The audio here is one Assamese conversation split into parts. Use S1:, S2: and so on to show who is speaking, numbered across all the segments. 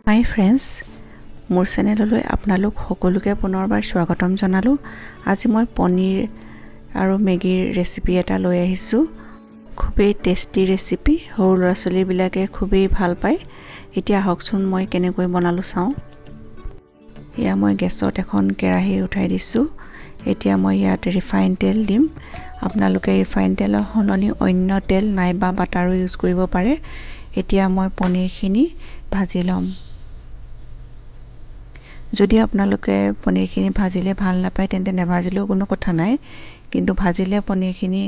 S1: মাই ফ্ৰেণ্ডছ, মোৰ চেনেললৈ আপোনালোক সকলোকে পুনৰবাৰ স্বাগতম জনালোঁ। আজি মই পনীৰ আৰু মেগীৰ ৰেচিপি এটা লৈ আহিছোঁ। খুবেই টেষ্টি ৰেচিপি, সৰু ল'ৰা ছোৱালীবিলাকে খুবেই ভাল পায়। এতিয়া আহকচোন মই কেনেকৈ বনালোঁ চাওঁ। এয়া মই গেছত এখন কেৰাহী উঠাই দিছোঁ। এতিয়া মই ইয়াত ৰিফাইন তেল দিম। আপোনালোকে ৰিফাইন তেলৰ সলনি অন্য তেল নাইবা বাটাৰো ইউজ কৰিব পাৰে। এতিয়া মই পনীৰখিনি ভাজি ল'ম। যদি আপোনালোকে পনীৰখিনি ভাজিলে ভাল নাপায় তেন্তে নেভাজিলেও কোনো কথা নাই, কিন্তু ভাজিলে পনীৰখিনি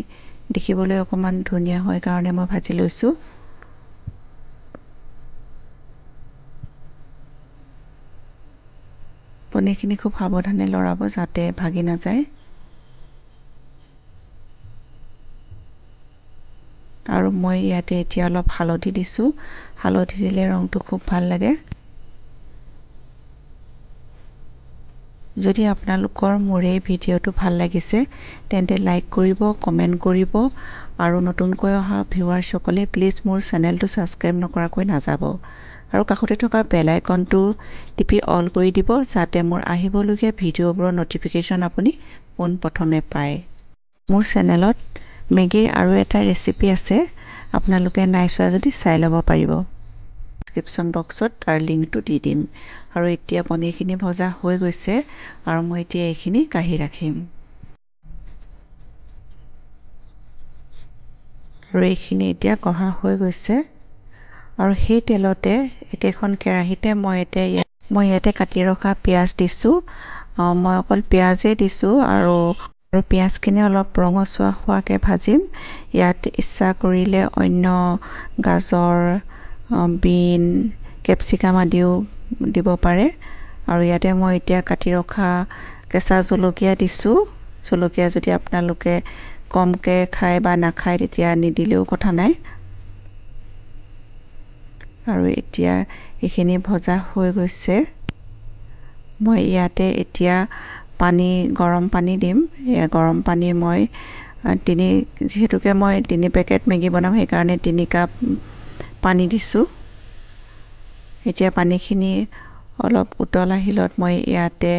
S1: দেখিবলৈ অকণমান ধুনীয়া হয় কাৰণে মই ভাজি লৈছোঁ। পনীৰখিনি খুব সাৱধানে লৰাব যাতে ভাগি নাযায়। আৰু মই ইয়াতে এতিয়া অলপ হালধি দিছোঁ। হালধি দিলে ৰংটো খুব ভাল লাগে। যদি আপোনালোকৰ মোৰ এই ভিডিঅ'টো ভাল লাগিছে তেন্তে লাইক কৰিব, কমেণ্ট কৰিব আৰু নতুনকৈ অহা ভিউৱাৰ্ছসকলে প্লিজ মোৰ চেনেলটো ছাবস্ক্ৰাইব নকৰাকৈ নাযাব। আৰু কাষতে থকা বেল আইকনটো টিপি অল কৰি দিব যাতে মোৰ আহিবলগীয়া ভিডিঅ'বোৰৰ ন'টিফিকেশ্যন আপুনি পোনপ্ৰথমে পায়। মোৰ চেনেলত মেগীৰ আৰু এটা ৰেচিপি আছে, আপোনালোকে নাই চোৱা যদি চাই ল'ব পাৰিব। ডেছক্ৰিপশ্যন বক্সত তাৰ লিংকটো দি দিম। আৰু এতিয়া পনীৰখিনি ভজা হৈ গৈছে আৰু মই এতিয়া এইখিনি কাঢ়ি ৰাখিম। আৰু এইখিনি এতিয়া কঢ়া হৈ গৈছে। আৰু সেই তেলতে একেখন কেৰাহীতে মই ইয়াতে কাটি ৰখা পিঁয়াজ দিছোঁ। মই অকল পিঁয়াজেই দিছোঁ আৰু পিঁয়াজখিনি অলপ ৰঙচুৱা হোৱাকৈ ভাজিম। ইয়াত ইচ্ছা কৰিলে অন্য গাজৰ, বিন, কেপচিকাম আদিও দিব পাৰে। আৰু ইয়াতে মই এতিয়া কাটি ৰখা কেঁচা জলকীয়া দিছোঁ। জলকীয়া যদি আপোনালোকে কমকৈ খায় বা নাখায় তেতিয়া নিদিলেও কথা নাই। আৰু এতিয়া এইখিনি ভজা হৈ গৈছে। মই ইয়াতে এতিয়া গৰম পানী দিম। গৰম পানী মই যিহেতুকে মই 3 পেকেট মেগী বনাম সেইকাৰণে 3 কাপ পানী দিছোঁ। এতিয়া পানীখিনি অলপ উতল আহিলত মই ইয়াতে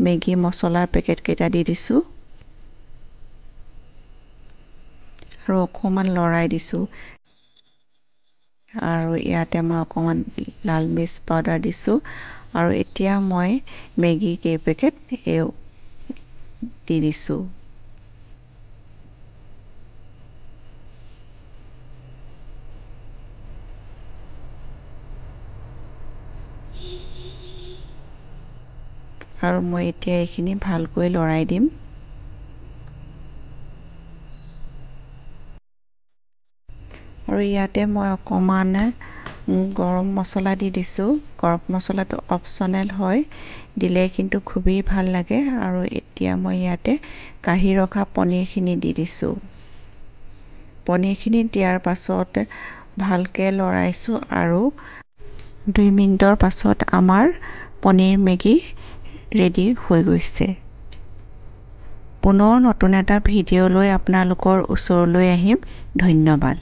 S1: মেগী মছলাৰ পেকেটকেইটা দি দিছোঁ আৰু অকণমান লৰাই দিছোঁ। আৰু ইয়াতে মই অকণমান লাল মিৰ্চ পাউডাৰ দিছোঁ। আৰু এতিয়া মই মেগী কেইপেকেট দি দিছোঁ। আৰু মই এতিয়া এইখিনি ভালকৈ লৰাই দিম। আৰু ইয়াতে মই অকণমান গৰম মছলা দি দিছোঁ। গৰম মছলাটো অপশ্যনেল হয়, দিলে কিন্তু খুবেই ভাল লাগে। আৰু এতিয়া মই ইয়াতে কাঢ়ি ৰখা পনীৰখিনি দি দিছোঁ। পনীৰখিনি দিয়াৰ পাছত ভালকৈ লৰাইছোঁ আৰু 2 মিনিটৰ পাছত আমাৰ পনীৰ মেগী ৰেডি হৈ গৈছে। পুনৰ নতুন এটা ভিডিঅ' লৈ আপোনালোকৰ ওচৰলৈ আহিম। ধন্যবাদ।